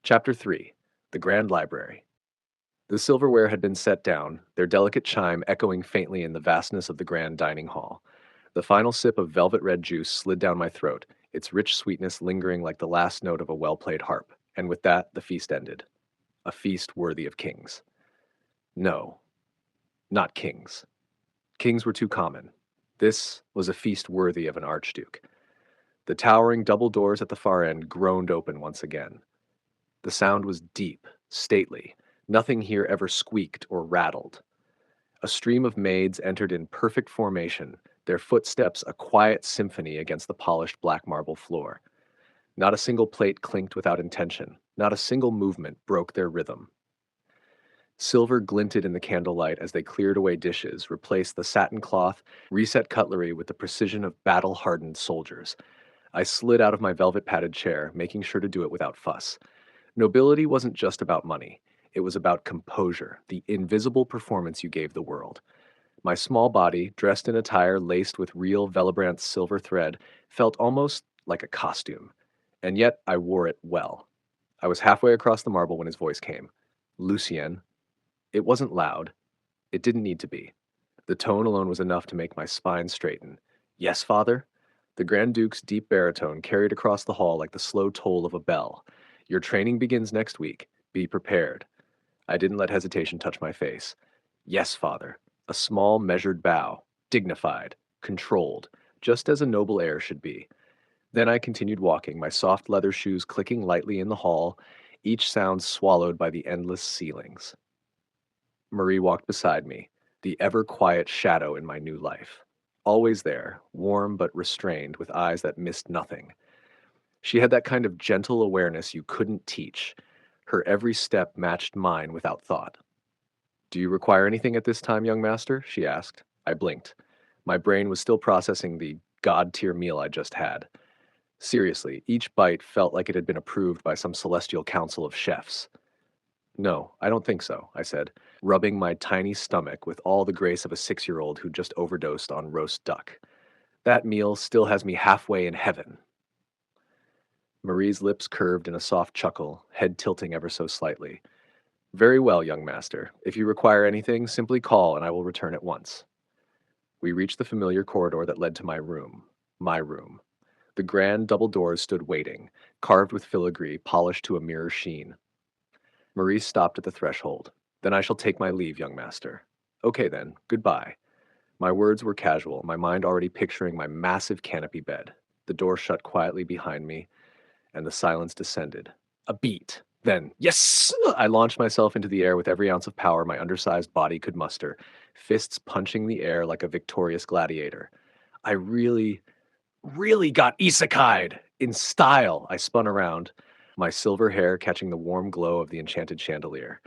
Chapter 3. The Grand Library. The silverware had been set down, their delicate chime echoing faintly in the vastness of the grand dining hall. The final sip of velvet red juice slid down my throat, its rich sweetness lingering like the last note of a well-played harp, and with that the feast ended. A feast worthy of kings. No, not kings. Kings were too common. This was a feast worthy of an archduke. The towering double doors at the far end groaned open once again. The sound was deep, stately. Nothing here ever squeaked or rattled. A stream of maids entered in perfect formation, their footsteps a quiet symphony against the polished black marble floor. Not a single plate clinked without intention. Not a single movement broke their rhythm. Silver glinted in the candlelight as they cleared away dishes, replaced the satin cloth, reset cutlery with the precision of battle-hardened soldiers. I slid out of my velvet-padded chair, making sure to do it without fuss. Nobility wasn't just about money. It was about composure, the invisible performance you gave the world. My small body, dressed in attire laced with real Velebrandt silver thread, felt almost like a costume. And yet I wore it well. I was halfway across the marble when his voice came. Lucien. It wasn't loud. It didn't need to be. The tone alone was enough to make my spine straighten. Yes, father? The Grand Duke's deep baritone carried across the hall like the slow toll of a bell. Your training begins next week. Be prepared. I didn't let hesitation touch my face. Yes, father. A small, measured bow. Dignified. Controlled. Just as a noble heir should be. Then I continued walking, my soft leather shoes clicking lightly in the hall, each sound swallowed by the endless ceilings. Marie walked beside me, the ever-quiet shadow in my new life. Always there, warm but restrained, with eyes that missed nothing. She had that kind of gentle awareness you couldn't teach. Her every step matched mine without thought. Do you require anything at this time, young master? She asked. I blinked. My brain was still processing the god-tier meal I just had. Seriously, each bite felt like it had been approved by some celestial council of chefs. No, I don't think so, I said, rubbing my tiny stomach with all the grace of a 6-year-old who just overdosed on roast duck. That meal still has me halfway in heaven. Marie's lips curved in a soft chuckle, head tilting ever so slightly. Very well, young master. If you require anything, simply call and I will return at once. We reached the familiar corridor that led to my room. My room. The grand double doors stood waiting, carved with filigree, polished to a mirror sheen. Marie stopped at the threshold. Then I shall take my leave, young master. Okay then, goodbye. My words were casual, my mind already picturing my massive canopy bed. The door shut quietly behind me, and the silence descended. A beat. Then, yes! I launched myself into the air with every ounce of power my undersized body could muster, fists punching the air like a victorious gladiator. I really got isekai'd! In style, I spun around, my silver hair catching the warm glow of the enchanted chandelier.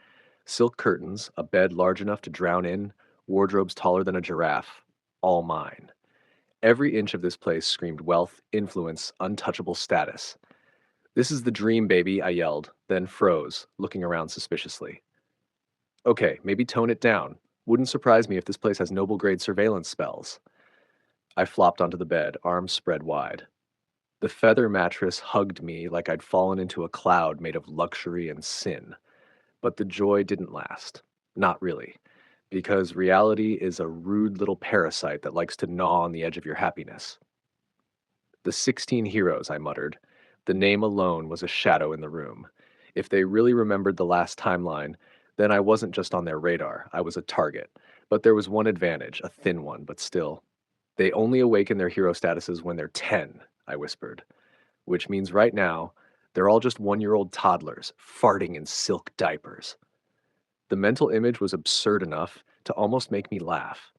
Silk curtains, a bed large enough to drown in, wardrobes taller than a giraffe, all mine. Every inch of this place screamed wealth, influence, untouchable status. This is the dream, baby, I yelled, then froze, looking around suspiciously. Okay, maybe tone it down. Wouldn't surprise me if this place has noble-grade surveillance spells. I flopped onto the bed, arms spread wide. The feather mattress hugged me like I'd fallen into a cloud made of luxury and sin. But the joy didn't last. Not really. Because reality is a rude little parasite that likes to gnaw on the edge of your happiness. The 16 heroes, I muttered. The name alone was a shadow in the room. If they really remembered the last timeline, then I wasn't just on their radar, I was a target. But there was one advantage, a thin one, but still. They only awaken their hero statuses when they're 10, I whispered. Which means right now, they're all just 1-year-old toddlers, farting in silk diapers. The mental image was absurd enough to almost make me laugh.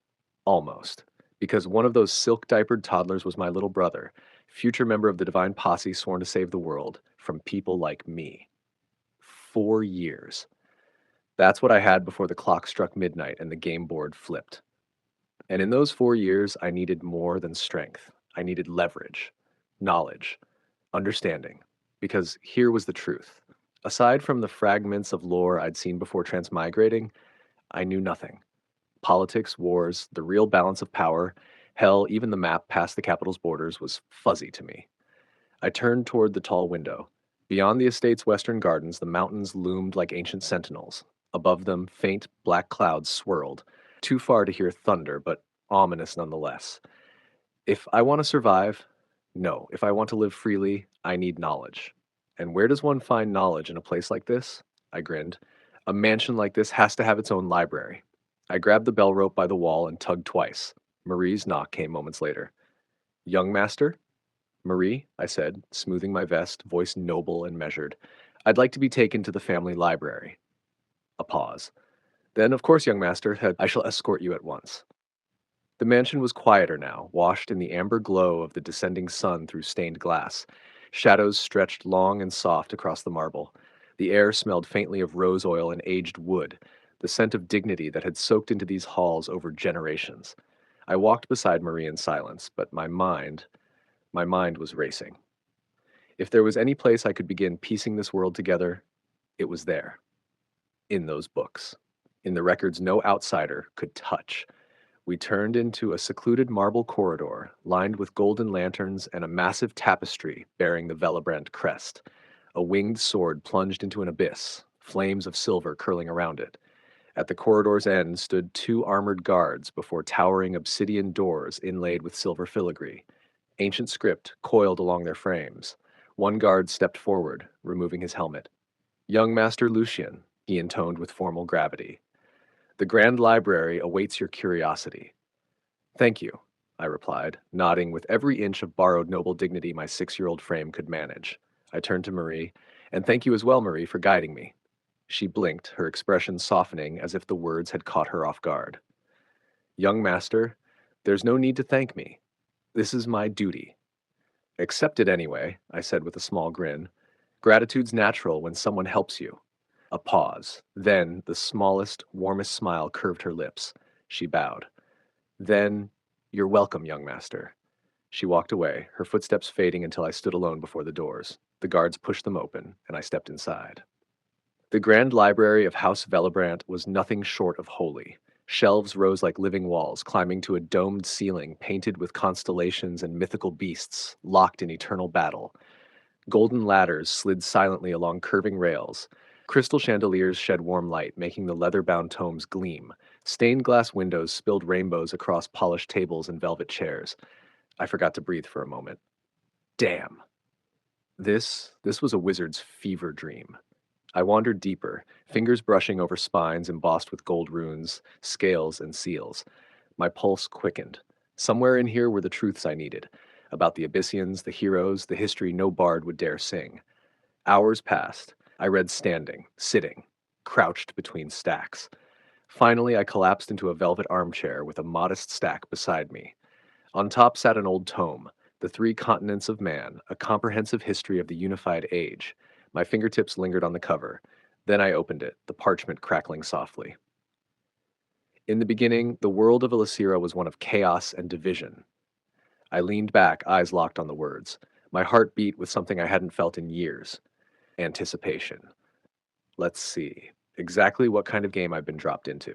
Almost. Because one of those silk-diapered toddlers was my little brother, future member of the divine posse sworn to save the world from people like me. 4 years. That's what I had before the clock struck midnight and the game board flipped. And in those 4 years, I needed more than strength. I needed leverage, knowledge, understanding. Because here was the truth. Aside from the fragments of lore I'd seen before transmigrating, I knew nothing. Politics, wars, the real balance of power, hell, even the map past the capital's borders was fuzzy to me. I turned toward the tall window. Beyond the estate's western gardens, the mountains loomed like ancient sentinels. Above them, faint black clouds swirled, too far to hear thunder, but ominous nonetheless. If I want to survive, no. If I want to live freely, I need knowledge. And where does one find knowledge in a place like this? I grinned. A mansion like this has to have its own library. I grabbed the bell rope by the wall and tugged twice. Marie's knock came moments later. Young master? Marie, I said, smoothing my vest, voice noble and measured. I'd like to be taken to the family library. A pause. Then, of course, young master, I shall escort you at once. The mansion was quieter now, washed in the amber glow of the descending sun through stained glass. Shadows stretched long and soft across the marble. The air smelled faintly of rose oil and aged wood, the scent of dignity that had soaked into these halls over generations. I walked beside Marie in silence, but my mind was racing. If there was any place I could begin piecing this world together, it was there, in those books, in the records no outsider could touch. We turned into a secluded marble corridor, lined with golden lanterns and a massive tapestry bearing the Velebrandt crest. A winged sword plunged into an abyss, flames of silver curling around it. At the corridor's end stood two armored guards before towering obsidian doors inlaid with silver filigree. Ancient script coiled along their frames. One guard stepped forward, removing his helmet. Young Master Lucien, he intoned with formal gravity. The Grand Library awaits your curiosity. Thank you, I replied, nodding with every inch of borrowed noble dignity my 6-year-old frame could manage. I turned to Marie, and thank you as well, Marie, for guiding me. She blinked, her expression softening as if the words had caught her off guard. Young master, there's no need to thank me. This is my duty. Accept it anyway, I said with a small grin. Gratitude's natural when someone helps you. A pause. Then the smallest, warmest smile curved her lips. She bowed. Then, you're welcome, young master. She walked away, her footsteps fading until I stood alone before the doors. The guards pushed them open, and I stepped inside. The grand library of House Velebrandt was nothing short of holy. Shelves rose like living walls, climbing to a domed ceiling painted with constellations and mythical beasts, locked in eternal battle. Golden ladders slid silently along curving rails. Crystal chandeliers shed warm light, making the leather-bound tomes gleam. Stained glass windows spilled rainbows across polished tables and velvet chairs. I forgot to breathe for a moment. Damn. This was a wizard's fever dream. I wandered deeper, fingers brushing over spines embossed with gold runes, scales, and seals. My pulse quickened. Somewhere in here were the truths I needed, about the Abyssians, the heroes, the history no bard would dare sing. Hours passed. I read standing, sitting, crouched between stacks. Finally, I collapsed into a velvet armchair with a modest stack beside me. On top sat an old tome, The Three Continents of Man, a comprehensive history of the unified age. My fingertips lingered on the cover. Then I opened it, the parchment crackling softly. In the beginning, the world of Elisira was one of chaos and division. I leaned back, eyes locked on the words. My heart beat with something I hadn't felt in years. Anticipation. Let's see. Exactly what kind of game I've been dropped into.